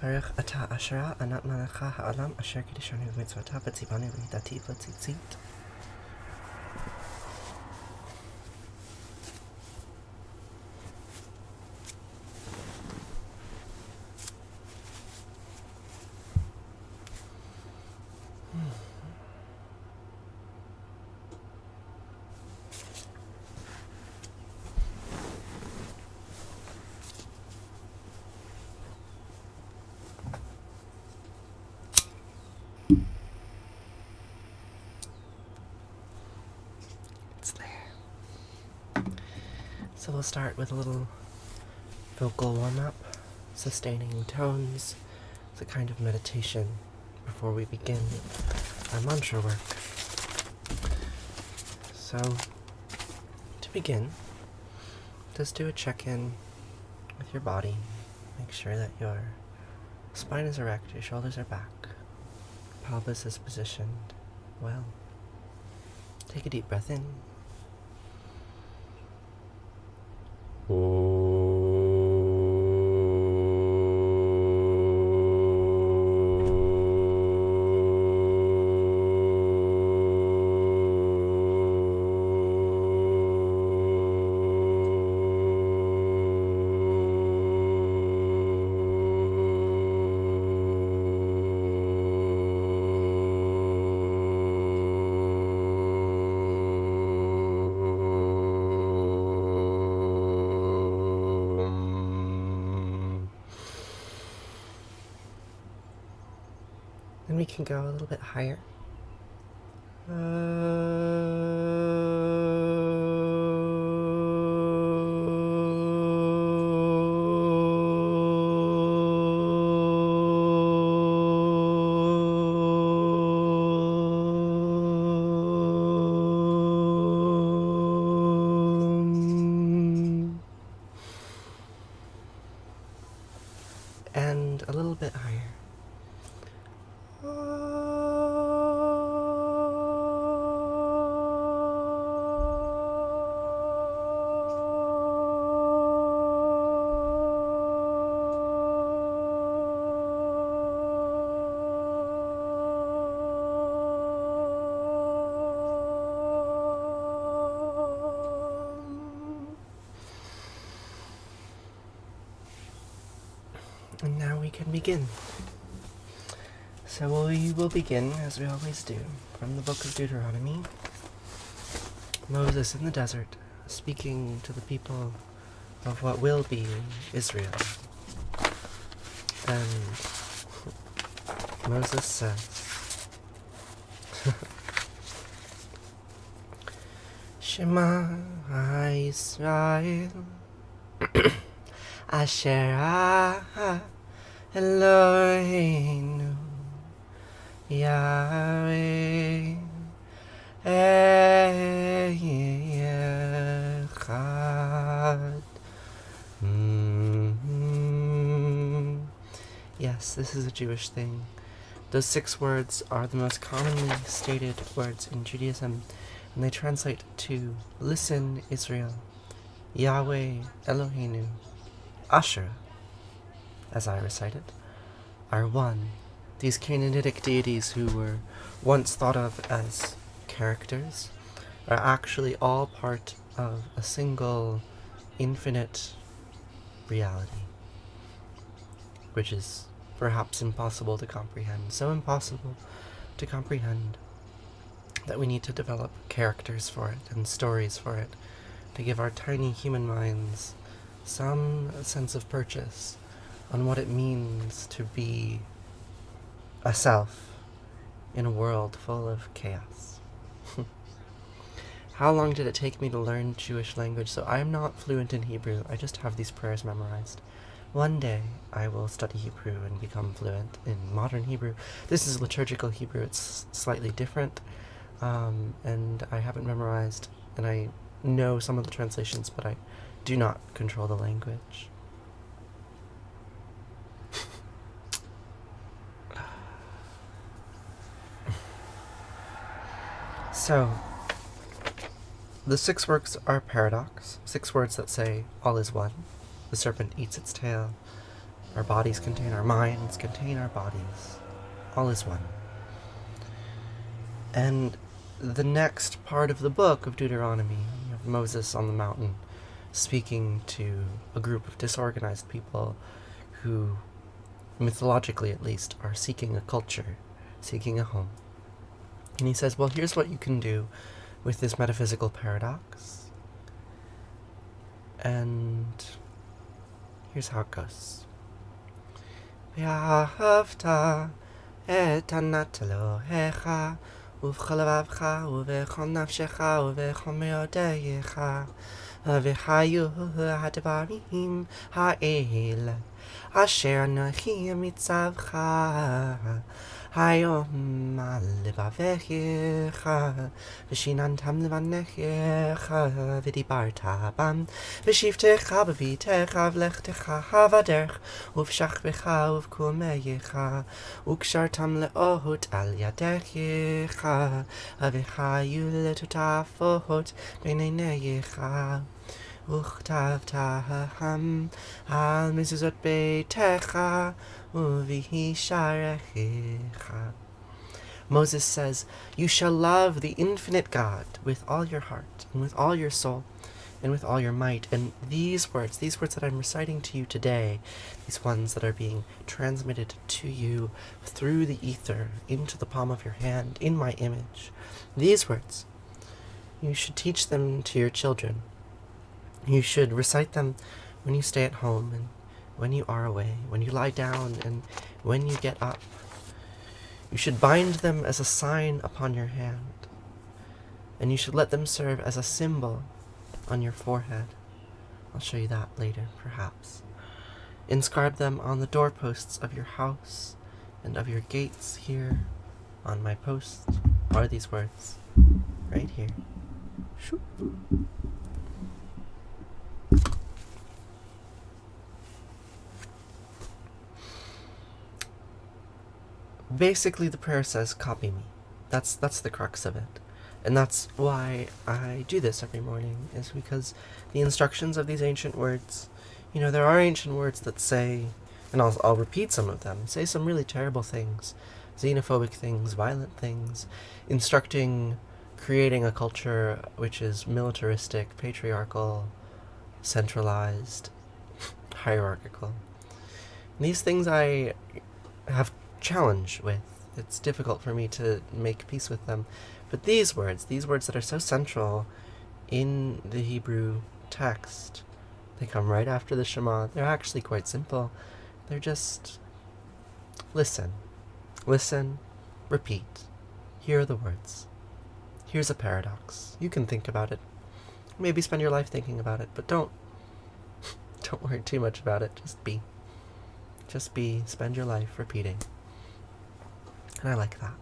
Baruch Ata Asherah Anat Malacha Ha'olam Asher Kiddushanu V'mitzvotav V'tzivanu V'hidati V'tzitzit. It's there. So we'll start with a little vocal warm-up, sustaining tones. It's a kind of meditation before we begin our mantra work. So, to begin, just do a check-in with your body. Make sure that your spine is erect, your shoulders are back, pelvis is positioned well. Take a deep breath in. Then we can go a little bit higher. And a little bit higher. And now we can begin. So we will begin, as we always do, from the book of Deuteronomy. Moses in the desert, speaking to the people of what will be Israel. And Moses says, Shema Yisrael Asher Eloheinu Yahweh Echad. Yes, this is a Jewish thing. Those 6 words are the most commonly stated words in Judaism, and they translate to Listen, Israel, Yahweh Eloheinu, Asher, as I recited, are one. These Canaanitic deities who were once thought of as characters are actually all part of a single infinite reality, which is perhaps impossible to comprehend. So impossible to comprehend that we need to develop characters for it and stories for it to give our tiny human minds some sense of purchase on what it means to be a self in a world full of chaos. How long did it take me to learn Jewish language? So I'm not fluent in Hebrew, I just have these prayers memorized. One day I will study Hebrew and become fluent in modern Hebrew. This is liturgical Hebrew, it's slightly different, and I haven't memorized, and I know some of the translations, but I do not control the language. So, the 6 works are paradox, 6 words that say all is one. The serpent eats its tail, Our bodies contain our minds, contain our bodies. All is one. And the next part of the book of Deuteronomy, you have Moses on the mountain speaking to a group of disorganized people who, mythologically at least, are seeking a culture, seeking a home. And he says, well, here's what you can do with this metaphysical paradox. And here's how it goes. ואהבת את ענת אלוהיך ובכל לבבך ובכל נפשך ובכל מאודייך והיו הדברים האלה אשר אנוכי מצווך היום על לבביך ושיננתם לבניך ודיברת בם בשבתך בביתך ולכתך בדרך ובשכבך ובקומייך וקשרתם לאות על ידך והיו לטוטפות בין עינייך וכתבתם על מזוזות ביתך Moses says, you shall love the infinite God with all your heart, and with all your soul, and with all your might. And these words that I'm reciting to you today, these ones that are being transmitted to you through the ether, into the palm of your hand, in my image, these words, you should teach them to your children. You should recite them when you stay at home, and when you are away, when you lie down, and when you get up. You should bind them as a sign upon your hand, and you should let them serve as a symbol on your forehead. I'll show you that later, perhaps. Inscribe them on the doorposts of your house and of your gates. Here on my post are these words, right here. Shoop. Basically, the prayer says, copy me. That's the crux of it. And that's why I do this every morning, is because the instructions of these ancient words, there are ancient words that say, and I'll repeat some of them, say some really terrible things, xenophobic things, violent things, instructing, creating a culture which is militaristic, patriarchal, centralized, hierarchical. And these things I have challenge with. It's difficult for me to make peace with them. But these words that are so central in the Hebrew text, they come right after the Shema. They're actually quite simple. They're just listen, repeat. Here are the words. Here's a paradox. You can think about it. Maybe spend your life thinking about it, but don't worry too much about it. Just be, spend your life repeating. And I like that.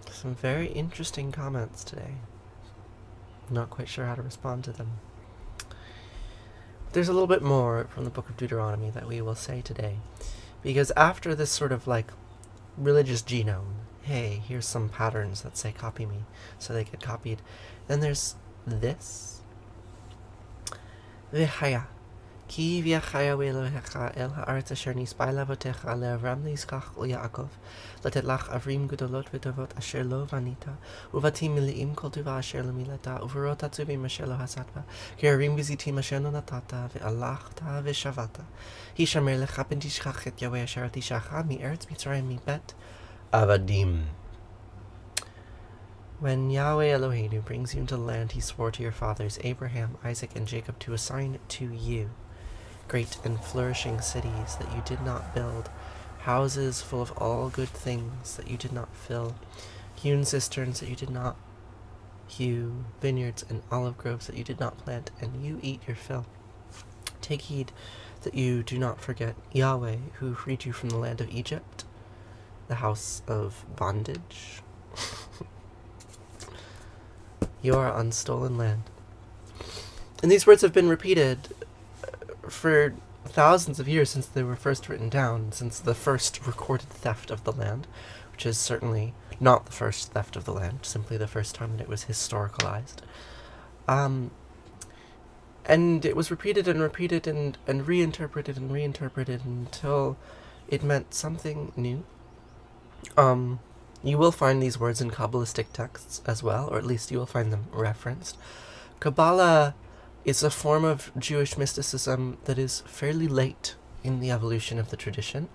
Some very interesting comments today. Not quite sure how to respond to them. There's a little bit more from the book of Deuteronomy that we will say today. Because after this sort of religious genome, hey, here's some patterns that say copy me, so they get copied. Then there's this. V'chaya, ki v'chaya v'elohecha el ha'aretz asher nispai lavotecha le'avram li'yitzchak u'Yaakov לתת לך עברים גדולות וטובות אשר לא בנית ובתים מלאים כל טובה אשר לא מילאת וברות עצובים אשר לא הסת בה כי הרים וזיתים אשר לא נתת והלכת ושבת הישמר לך פן תשכח את יהוה אשר תישך מארץ מצרים מבית עבדים. When Yahweh Eloheinu brings you into the land he swore to your fathers, Abraham, Isaac, and Jacob, to assign to you great and flourishing cities that you did not build, houses full of all good things that you did not fill, hewn cisterns that you did not hew, vineyards and olive groves that you did not plant, and you eat your fill. Take heed that you do not forget Yahweh, who freed you from the land of Egypt, the house of bondage, your unstolen land. And these words have been repeated for thousands of years since they were first written down, since the first recorded theft of the land, which is certainly not the first theft of the land, simply the first time that it was historicalized. And it was repeated and repeated and reinterpreted and reinterpreted until it meant something new. You will find these words in Kabbalistic texts as well, or at least you will find them referenced. Kabbalah is a form of Jewish mysticism that is fairly late in the evolution of the tradition.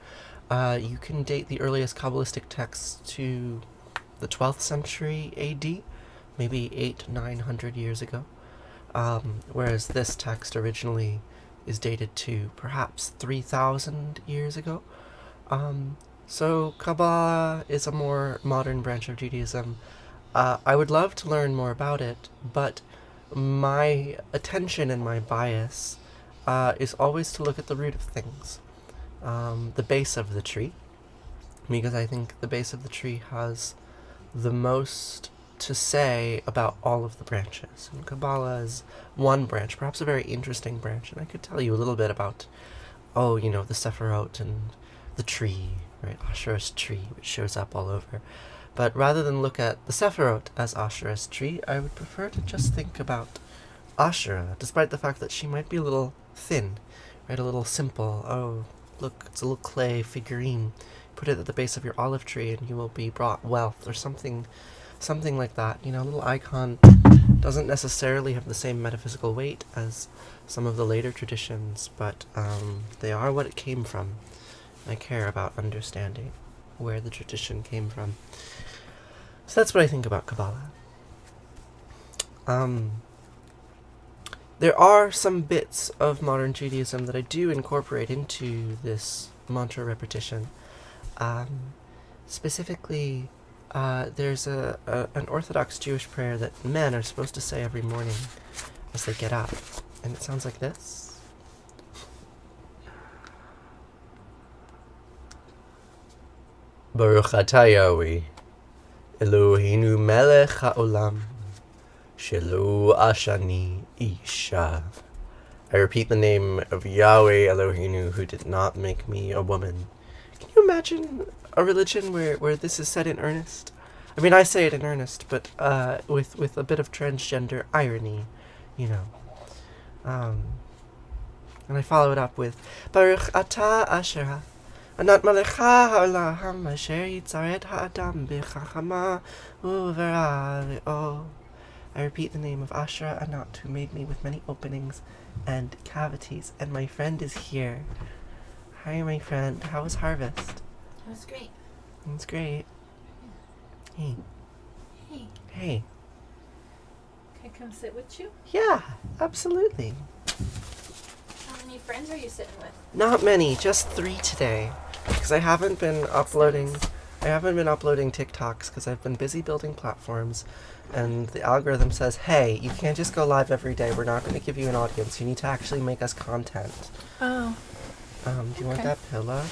You can date the earliest Kabbalistic texts to the 12th century AD, maybe 900 years ago. Whereas this text originally is dated to perhaps 3,000 years ago. So Kabbalah is a more modern branch of Judaism. I would love to learn more about it, but my attention and my bias is always to look at the root of things, the base of the tree, because I think the base of the tree has the most to say about all of the branches. And Kabbalah is one branch, perhaps a very interesting branch, and I could tell you a little bit about, the Sephirot and the tree, right, Asherah's tree, which shows up all over. But rather than look at the Sephirot as Asherah's tree, I would prefer to just think about Asherah, despite the fact that she might be a little thin, right, a little simple. Oh, look, it's a little clay figurine. Put it at the base of your olive tree and you will be brought wealth, or something like that. A little icon doesn't necessarily have the same metaphysical weight as some of the later traditions, but they are what it came from. I care about understanding where the tradition came from. So that's what I think about Kabbalah. There are some bits of modern Judaism that I do incorporate into this mantra repetition. Specifically, there's an Orthodox Jewish prayer that men are supposed to say every morning as they get up, and it sounds like this. Baruch atah Yahweh, Eloheinu melech haolam, shelo ashani isha. I repeat the name of Yahweh Eloheinu, who did not make me a woman. Can you imagine a religion where this is said in earnest? I mean, I say it in earnest, but with a bit of transgender irony, And I follow it up with Baruch atah Asherah, Anat malecha ha'olam asher yitzaret ha'adam b'chachama u'vera le'o. I repeat the name of Asherah Anat, who made me with many openings and cavities, and my friend is here. Hi, my friend. How was harvest? It was great. It's great. Hey. Hey. Hey. Can I come sit with you? Yeah, absolutely. How many friends are you sitting with? Not many, just 3 today. Because I haven't been uploading TikToks because I've been busy building platforms, and the algorithm says, hey, you can't just go live every day. We're not going to give you an audience. You need to actually make us content. Oh. Do you want that pillow?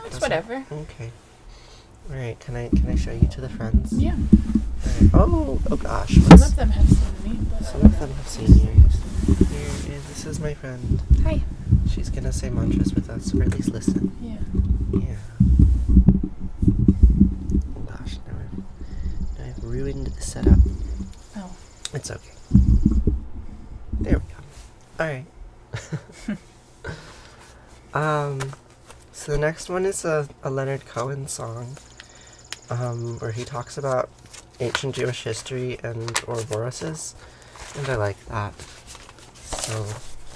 It's whatever. Okay. All right. Can I show you to the friends? Yeah. Right. Oh gosh. Some of them have seen me. But some of them have seen you. This is my friend. Hi. She's gonna say mantras with us, or at least listen. Yeah. Yeah. Oh gosh, now I've ruined the setup. Oh. It's okay. There we go. Alright. So the next one is a Leonard Cohen song, where he talks about ancient Jewish history and Ouroboroses, and I like that. So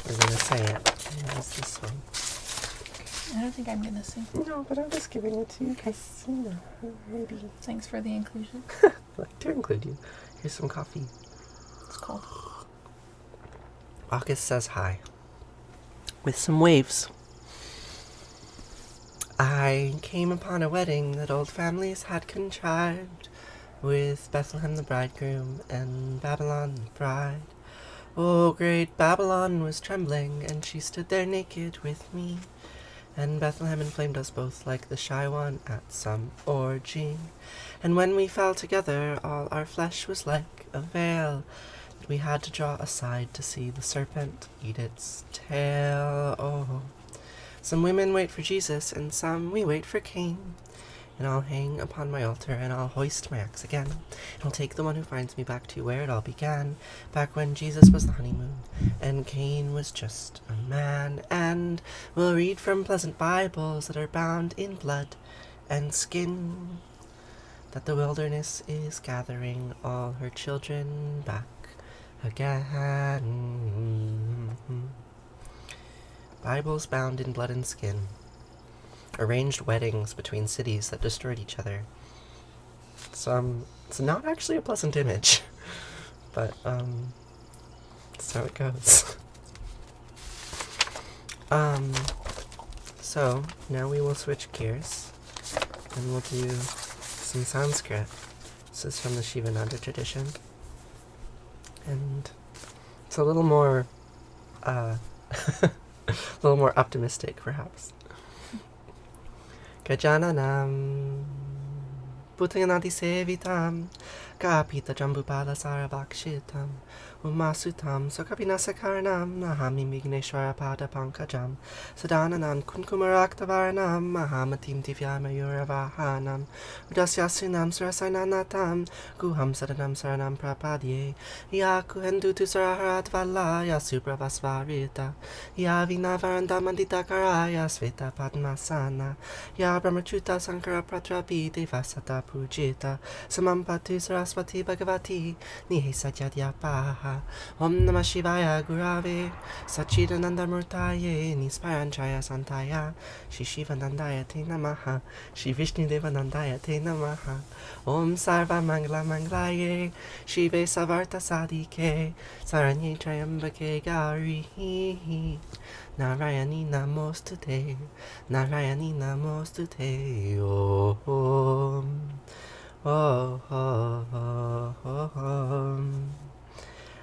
we're gonna say it. Here's this one. I don't think I'm gonna sing. No, but I'm just giving it to you because, maybe. Thanks for the inclusion. I'd like to include you. Here's some coffee. It's cold. August says hi. With some waves. I came upon a wedding that old families had contrived, with Bethlehem the bridegroom and Babylon the bride. Oh, great Babylon was trembling, and she stood there naked with me, and Bethlehem inflamed us both like the shy one at some orgy. And when we fell together, all our flesh was like a veil, that we had to draw aside to see the serpent eat its tail. Oh, some women wait for Jesus, and some we wait for Cain. and I'll hang upon my altar, and I'll hoist my axe again, and I'll take the one who finds me back to where it all began, back when Jesus was the honeymoon, and Cain was just a man, and we'll read from pleasant Bibles that are bound in blood and skin, that the wilderness is gathering all her children back again. Bibles bound in blood and skin. Arranged weddings between cities that destroyed each other. It's not actually a pleasant image, but that's how it goes. So now we will switch gears, and we'll do some Sanskrit. This is from the Shivananda tradition, and it's a little more, a little more optimistic, perhaps. Gajananam Bhutanganati Sevitam Kapita Jambupala Sarabhakshitam Umasutam Sokapinasakaranam Nahami Migneshwara Pada Pankajam Sadananan Kunkumaraktavarnam Mahamatim Divyamayoravahanam Udasyasinam Surasainanatam Guham Sadanam Saranam Prapadye Yaku Hendutu Saraharatvala Yasupravasvarita Yavinavarandamadita Karaya Sveta Padmasana Ya Brahmachuta Sankara Pratrapi Devasata Pujita Samampatu Saraswati Bhagavati Nihe Satyadyapaha Om Namah Shivaya Gurave Sachidananda Murtaye Nisparanchaya Santaya Shri Shivanandaya Te Namaha Shri Vishnu Devanandaya Te Namaha Om Sarva Mangla Manglaye Shive Savarta Sadike Saranye Trayambake Gauri Narayani Namostute Narayani Namostute Om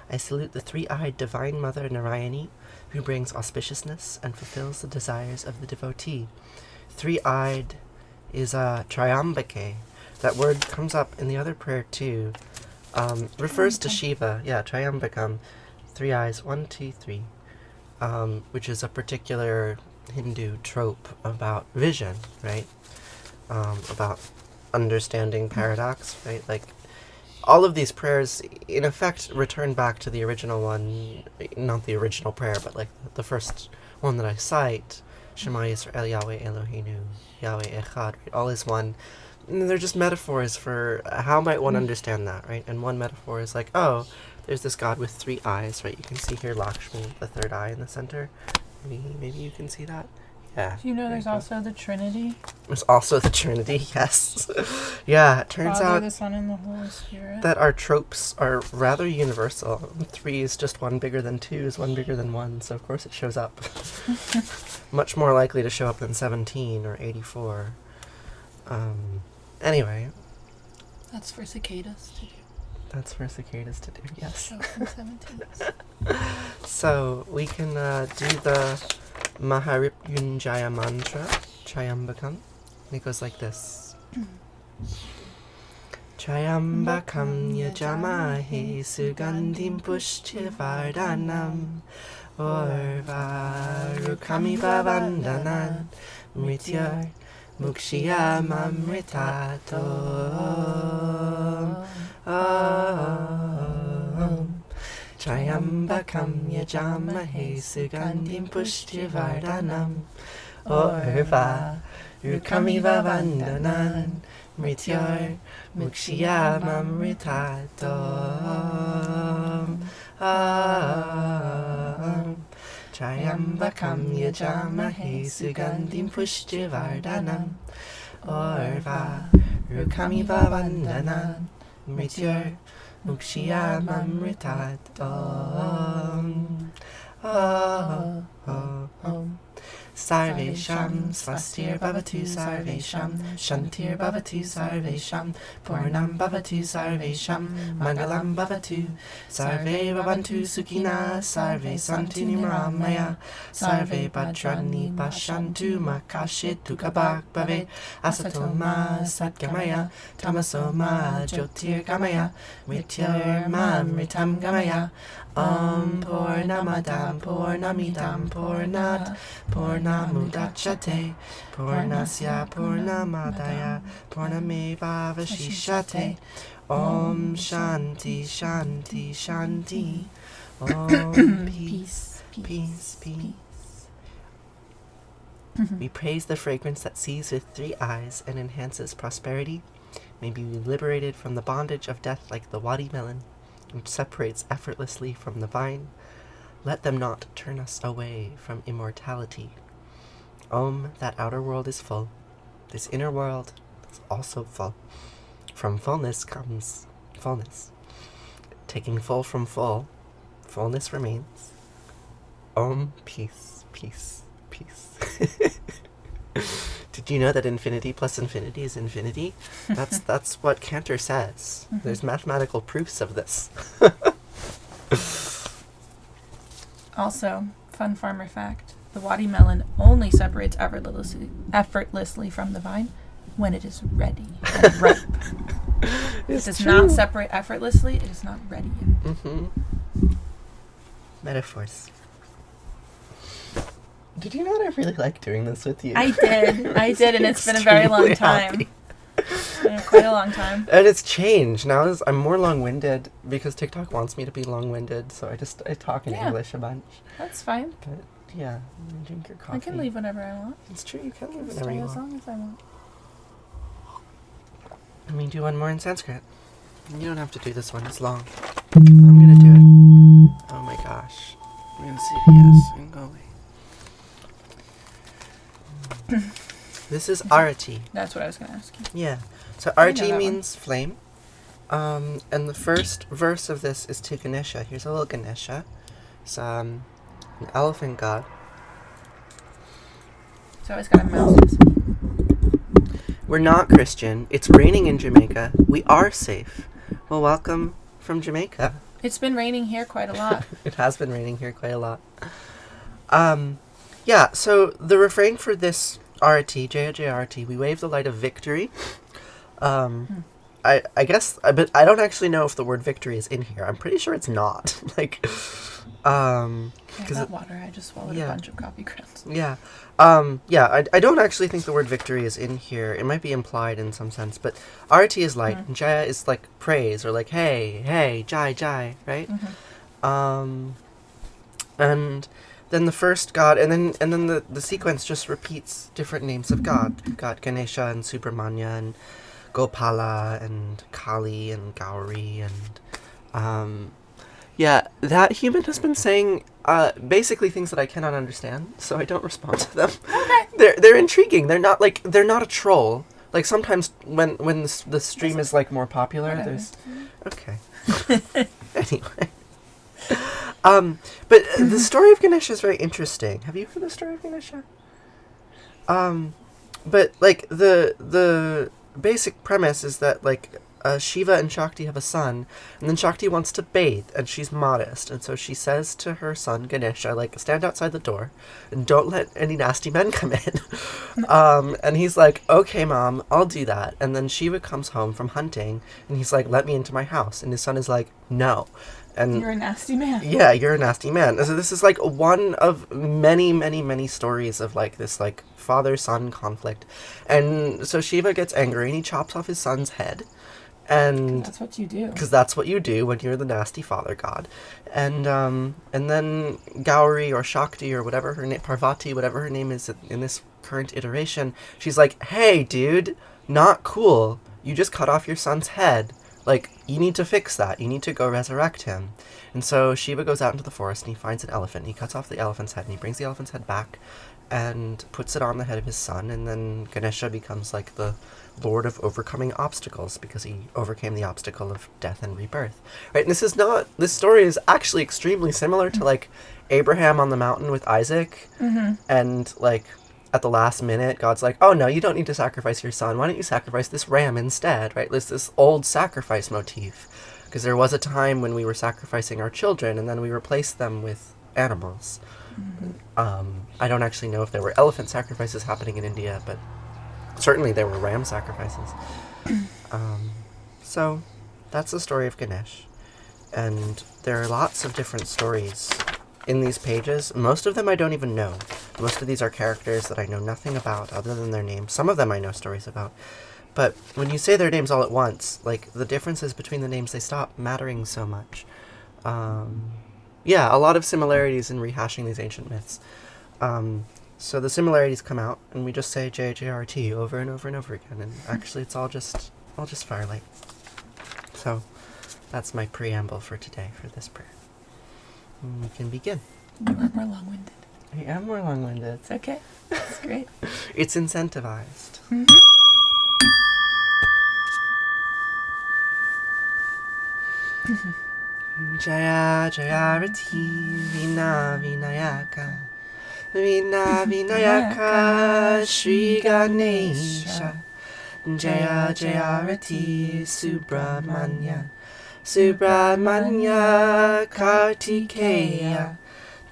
I salute the three-eyed Divine Mother Narayani, who brings auspiciousness and fulfills the desires of the devotee. Three-eyed is Triambake. That word comes up in the other prayer too. Refers to Shiva. Yeah, Triambakam. 3 eyes, 1, 2, 3. Which is a particular Hindu trope about vision, right? About understanding paradox, right? Like, all of these prayers, in effect, return back to the original one, not the original prayer, but like the first one that I cite, Shema Yisrael Yahweh Eloheinu, Yahweh Echad, right? All is one. And they're just metaphors for how might one understand that, right? And one metaphor is like, oh, there's this God with 3 eyes, right? You can see here Lakshmi, the third eye in the center. Maybe you can see that. Yeah. Do you know there's also the Trinity? There's also the Trinity, yes. Yeah, it turns Father, out the Son, and the Holy Spirit. that our tropes are rather universal. 3 is just 1 bigger than 2 is 1 bigger than 1, so of course it shows up. Much more likely to show up than 17 or 84. Anyway. That's for cicadas to do. That's for cicadas to do, yes. Show up in 17. So, we can do the Maharipyunjaya mantra, Triambakam. And it goes like this. Triambakam yajamahe sugandhim pushtivardhanam Orvarukami bhavandanan mrityar mukshiyamamritato Triambakam yajamahe sugandhim pushtivardhanam Orvarukami bhavandanan mrityar mukshiyamamritato Triambakam yajamahe sugandhim pushtivardhanam Orvarukami bhavandanan mrityar mukshiyamamritato Sarvesham swastir bhavatu sarvesham shantir bhavatu sarvesham purnam bhavatu sarvesham mangalam bhavatu sarve bhavantu sukhina sarve santu nimramaya sarve bhadrani pashantu makashitu kabak bhave asatoma satgamaya tamasoma jyotirgamaya mrityarmamritam gamaya Purnamadam Purnamidam Purnat Purnamudachyate Purnasya Purnamadaya Purnameva Vashishate. Om Shanti Shanti Shanti. Om peace, peace, peace. We praise the fragrance that sees with 3 eyes and enhances prosperity. May we be liberated from the bondage of death like the wadi melon, which separates effortlessly from the vine. Let them not turn us away from immortality. Om, that outer world is full. This inner world is also full. From fullness comes fullness. Taking full from full, fullness remains. Om, peace, peace, peace. Did you know that infinity plus infinity is infinity? That's what Cantor says. There's mathematical proofs of this. Also, fun farmer fact, the wadi melon only separates effortlessly from the vine when it is ready and ripe. It does not separate effortlessly, it is not ready yet. Metaphors. Did you know that I really like doing this with you? I did, and it's been a very long time. It's been quite a long time. And it's changed. Now I'm more long-winded because TikTok wants me to be long-winded, so I talk in English a bunch. That's fine. But yeah, drink your coffee. I can leave whenever I want. It's true, you can leave I'll whenever stay you as want. long as I want. Let me do one more in Sanskrit. You don't have to do this one, it's long. I'm gonna do it. Oh my gosh. I'm gonna CVS and go away. This is Arati. That's what I was going to ask you. Yeah. So I know Arati that means flame. And the first verse of this is to Ganesha. Here's a little Ganesha. It's an elephant god. So it's got a mouse. We're not Christian. It's raining in Jamaica. We are safe. Well, welcome from Jamaica. It's been raining here quite a lot. It has been raining here quite a lot. Yeah, so the refrain for this Arati, Jaya we wave the light of victory. I guess, but I don't actually know if the word victory is in here. I'm pretty sure it's not. I got water. I just swallowed a bunch of coffee grounds. Yeah. I don't actually think the word victory is in here. It might be implied in some sense, but Arati is light, and Jaya is like praise, or like, hey, Jai, right? And then the first god, and then the sequence just repeats different names of God. You've got Ganesha and Subramanya and Gopala and Kali and Gauri and that human has been saying basically things that I cannot understand, so I don't respond to them. Okay. They're intriguing. They're not a troll. Like sometimes when the stream is like more popular, there's okay. Anyway. But the story of Ganesha is very interesting. Have you heard the story of Ganesha? But like the basic premise is that like Shiva and Shakti have a son, and then Shakti wants to bathe, and she's modest, and so she says to her son Ganesha, like, stand outside the door, and don't let any nasty men come in. And he's like, okay, Mom, I'll do that. And then Shiva comes home from hunting, and he's like, let me into my house, and his son is like, no. And you're a nasty man. Yeah, you're a nasty man. So this is like one of many, many, many stories of like this like father-son conflict. And so Shiva gets angry and he chops off his son's head. And that's what you do. Because that's what you do when you're the nasty father god. And then Gauri or Shakti or whatever her name, Parvati, whatever her name is in this current iteration, she's like, hey, dude, not cool. You just cut off your son's head. Like, you need to fix that. You need to go resurrect him. And so Shiva goes out into the forest and he finds an elephant. He cuts off the elephant's head and he brings the elephant's head back and puts it on the head of his son. And then Ganesha becomes like the lord of overcoming obstacles because he overcame the obstacle of death and rebirth. Right? And this story is actually extremely similar to like Abraham on the mountain with Isaac. And like at the last minute, God's like, oh no, you don't need to sacrifice your son. Why don't you sacrifice this ram instead, right? There's this old sacrifice motif. Because there was a time when we were sacrificing our children and then we replaced them with animals. I don't actually know if there were elephant sacrifices happening in India, but certainly there were ram sacrifices. So that's the story of Ganesh. And there are lots of different stories in these pages. Most of them I don't even know. Most of these are characters that I know nothing about other than their names. Some of them I know stories about. But when you say their names all at once, like, the differences between the names, they stop mattering so much. Yeah, a lot of similarities in rehashing these ancient myths. So the similarities come out, and we just say JJRT over and over and over again, and actually it's all just Firelight. So that's my preamble for today, for this prayer. And we can begin. You are more long-winded. I am more long-winded. It's okay. It's great. It's incentivized. Jaya Jayarati Vina Vinayaka Vina Vinayaka Shri Ganesha Jaya Jayarati Subramanya Subramanya Kartikeya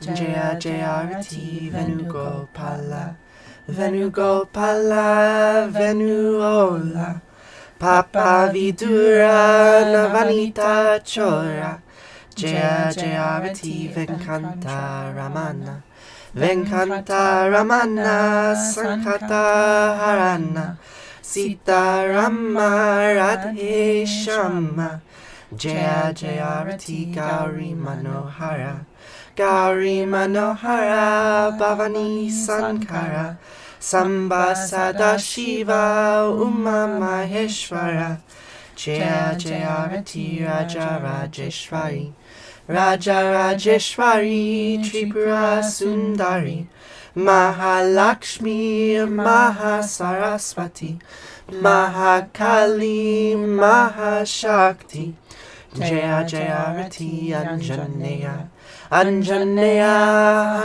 Jaya Jayarati Venugopala Venugopala Venuola Papa Vidura Navanita Chora Jaya Jayarati Venkanta Ramana Venkanta Ramana Sankata Harana Sita Rama Radhe Shama Jaya Jayarati Gauri Manohara Gauri Manohara Bhavani Sankara Samba Sadashiva Uma Maheshwara Jaya Jayarati Raja Rajeshwari Raja Rajeshwari Tripura Sundari Mahalakshmi Mahasaraswati Mahakali Mahashakti Jaya Jayarati Anjaneya Anjaneya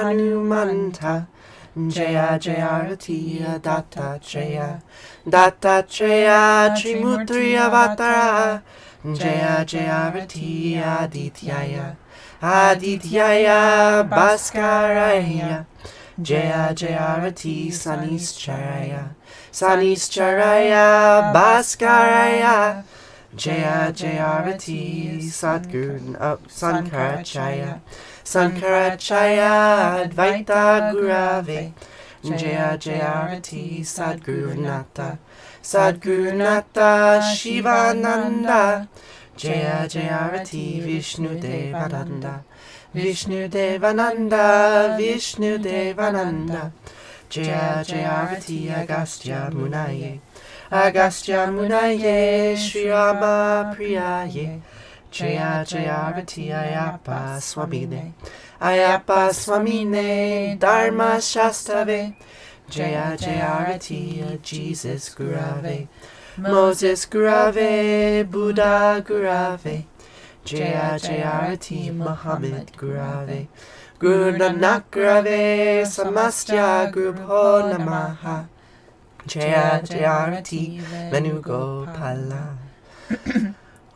Hanumanta Jaya Jayarati Dattatreya Dattatreya Trimurti Avatara Jaya Jayarati Adityaya Adityaya Bhaskaraya Jaya Jayarati Sanischaraya Sanischaraya Bhaskaraya Jaya Jayarati Sankarachaya Sankarachaya Advaita Gurave Jaya Jayarati Sadgurunata Sadgurunata Shivananda Jaya Jayarati Vishnu Devananda Vishnu Devananda Vishnu Devananda Jaya Jayarati Agastya Munaye Agastya Munaye Sri Rama Priyaye Jaya Jayarati Ayapa Swamine Ayapa Swamine Dharma Shastave Jaya Jayarati Jesus Gurave Moses Gurave Buddha Gurave Jaya Jayarati Muhammad Gurave Guru Nanak Gurave Samastya Gurubho Namaha Jaya Jayarati Venugopala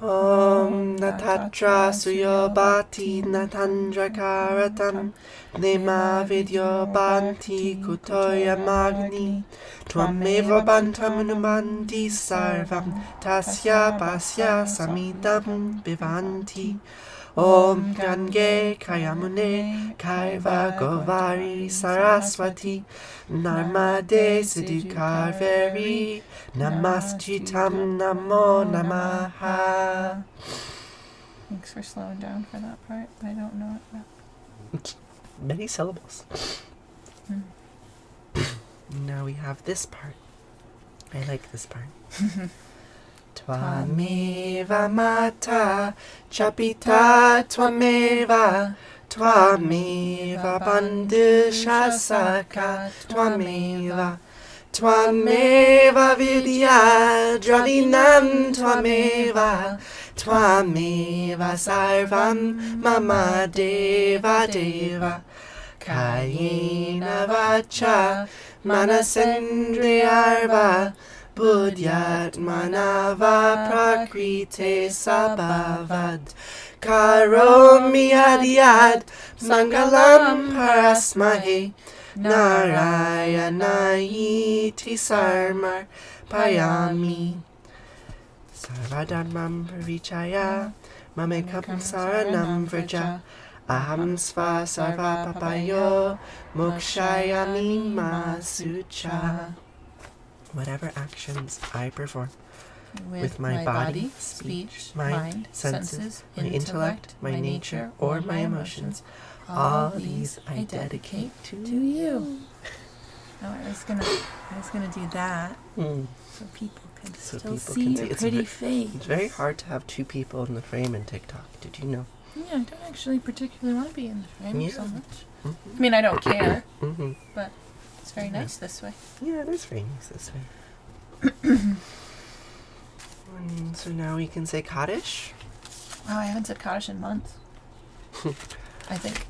Om Natatra Suyobati Natandra Karatam Nema Vidyo Banti Kutoya Magni Twameva Bantam Numanti Sarvam Tasya Pasya Samidam Bivanti Om Gange Kayamune Kaiva Govari Saraswati Narmade Siddhukarveri Namastitam Namo Namaha. Thanks for slowing down for that part. I don't know it. Many syllables. Now we have this part. I like this part. Twameva Mata Chapita Twameva Twameva Bandhusasaka Twameva Twameva Vidya Dravinam Twameva Twameva Sarvam Mama Deva Deva Kayena Vacha Manasendriyarva Buddhyat Manava Prakrite Sabhavad Karomi Adyad Mangalam Parasmahe Narayanayiti Sarmar Payami Sarvadharmam Parichaya Mamekam saranam vrja. Aham sva sarva papayo. Mokshayami ma sucha. Whatever actions I perform with my body, speech, mind, senses, my intellect, my nature, or my emotions, all these I dedicate to you. Oh, I was gonna do that so people can So still people see can your see. It's pretty face. It's very hard to have two people in the frame in TikTok. Did you know? Yeah, I don't actually particularly want to be in the frame Yeah. so much. Mm-hmm. I mean, I don't care, Mm-hmm. but it's very Yeah. nice this way. Yeah, it is very nice this way. So now we can say Kaddish. Wow, I haven't said Kaddish in months. I think.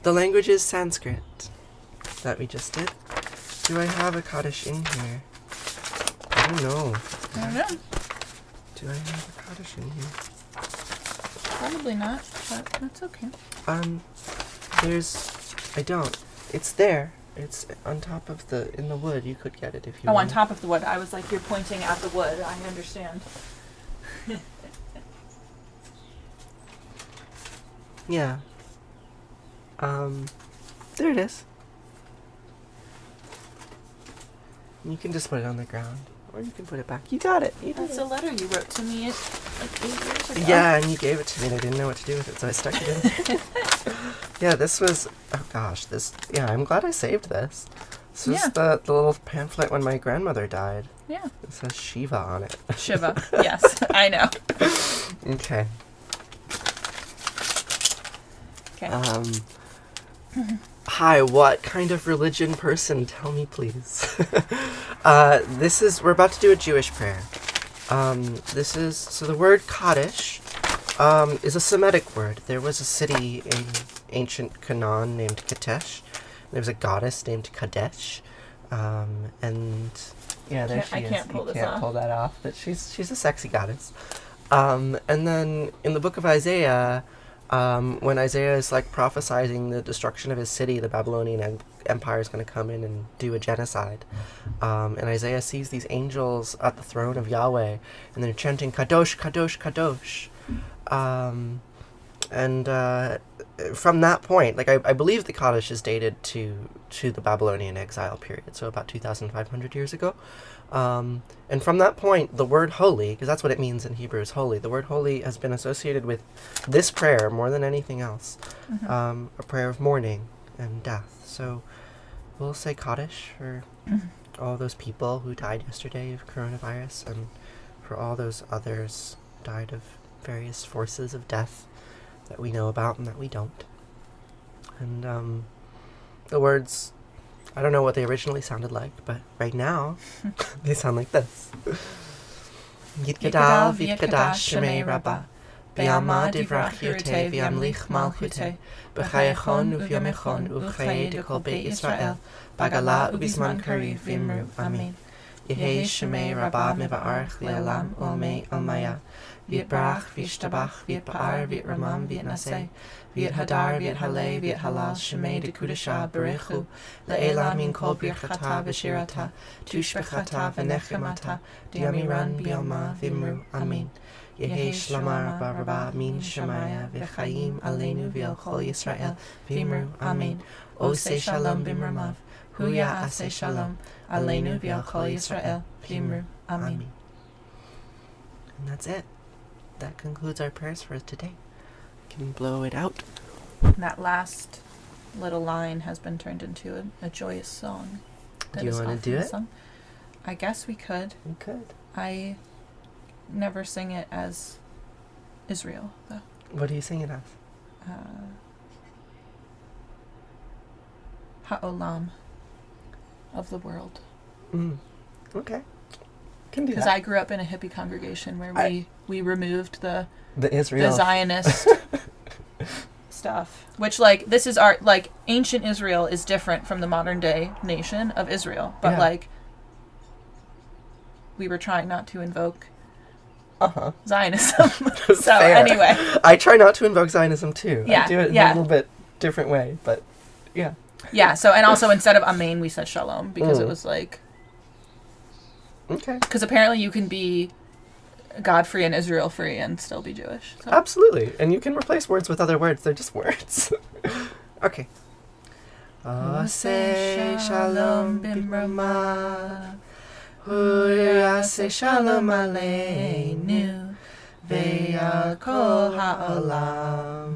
The language is Sanskrit that we just did. Do I have a Kaddish in here? I don't know. I don't know. Do I have a Kaddish in here? Probably not, but that's okay. I don't. It's there. It's on top of in the wood. You could get it if you Oh, want. on top of the wood. I was like, you're pointing at the wood. I understand. Yeah. There it is. You can just put it on the ground, or you can put it back. You got it. You did That's it. a letter you wrote to me like 8 years ago. Yeah, and you gave it to me, and I didn't know what to do with it, so I stuck it in. Yeah, this was. Oh gosh, this. Yeah, I'm glad I saved this. This was Yeah. the little pamphlet when my grandmother died. Yeah. It says Shiva on it. Shiva. Yes, I know. Okay. Okay. Hi, what kind of religion person? Tell me, please. We're about to do a Jewish prayer. So the word Kaddish, is a Semitic word. There was a city in ancient Canaan named Kadesh. There was a goddess named Kadesh. And yeah, there she I is. can't pull You this can't off. pull that off, but she's a sexy goddess. And then in the book of Isaiah, when Isaiah is like prophesying the destruction of his city, the Babylonian Empire is going to come in and do a genocide. And Isaiah sees these angels at the throne of Yahweh, and they're chanting Kadosh, Kadosh, Kadosh. From that point, like I believe the Kaddish is dated to the Babylonian exile period, so about 2,500 years ago. And from that point, the word holy, because that's what it means in Hebrew, is holy. The word holy has been associated with this prayer more than anything else, a prayer of mourning and death. So we'll say Kaddish for all those people who died yesterday of coronavirus, and for all those others died of various forces of death that we know about and that we don't. And the words, I don't know what they originally sounded like, but right now they sound like this. Yitkadal v'yitkadash shemei rabbah, B'yama divrach yirteh v'yamlich malchuteh, B'chayachon uvyomechon u'chayei dekol beit Yisrael, Bagala ubizman kariv v'imru, Amen. Yehei shemei rabbah meva'arch le'olam olmei almaya, V'yitbrach v'yishtabach v'yitpa'ar v'yitramam v'yitnaseh, v'yithadar v'yithaleh v'yithalal shemei dekudashah berechu, le'ela min kol birchata v'shirata, tushbechata v'nechemata, diamiran b'yoma v'imru, Amen. Yehei shlamar barabah min shemaya v'chaim aleinu v'el kol Yisrael v'imru, Amen. Oseh shalom b'mramav, huya aseh shalom, aleinu v'el kol Yisrael v'imru, Amen. And that's it. That concludes our prayers for today. Can blow it out. That last little line has been turned into a joyous song. Do you want to do it? Sung. I guess we could. We could. I never sing it as Israel, though. What do you sing it as? Ha'olam, of the world. Okay. Can do Because that. I grew up in a hippie congregation where we removed the Israel. Zionist stuff. Which, like, this is our, like, ancient Israel is different from the modern day nation of Israel. But, Yeah. like, we were trying not to invoke Zionism. So, Fair. anyway. I try not to invoke Zionism, too. Yeah, I do it in yeah. a little bit different way, but yeah. Yeah, so, and also instead of Amen, we said Shalom. Because it was, like... Okay. Because apparently you can be God-free and Israel-free and still be Jewish. So. Absolutely. And you can replace words with other words. They're just words. Okay. Aseh shalom bimrama. Aseh shalom aleinu. Ve'al kol ha'olam.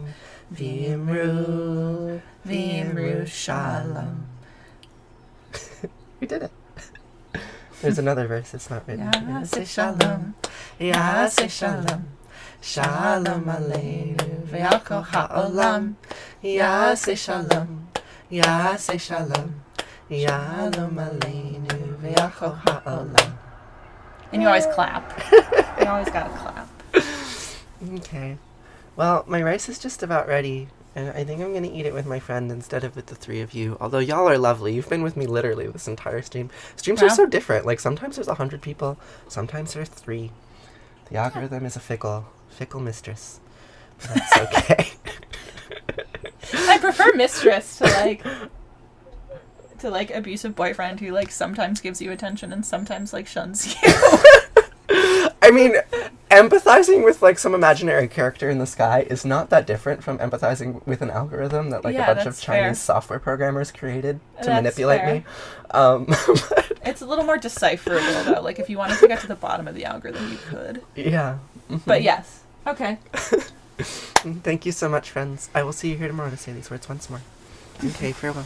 V'imru shalom. We did it. There's another verse. It's not written. Yaseh shalom. Yaseh shalom. Shalom aleinu. Ve'al kol ha'olam. Yaseh shalom. Yaseh shalom. Shalom aleinu. Ve'al kol ha'olam. And you always clap. You always gotta clap. Okay. Well, my rice is just about ready, and I think I'm going to eat it with my friend instead of with the three of you. Although y'all are lovely. You've been with me literally this entire stream. Streams are so different. Like, sometimes there's 100 people. Sometimes there's 3. The algorithm is a fickle mistress. But that's okay. I prefer mistress to abusive boyfriend who sometimes gives you attention and sometimes shuns you. I mean, empathizing with some imaginary character in the sky is not that different from empathizing with an algorithm that a bunch of Chinese software programmers created to manipulate me. It's a little more decipherable though. If you wanted to get to the bottom of the algorithm, you could. Yeah. Mm-hmm. But yes. Okay. Thank you so much, friends. I will see you here tomorrow to say these words once more. Okay, farewell.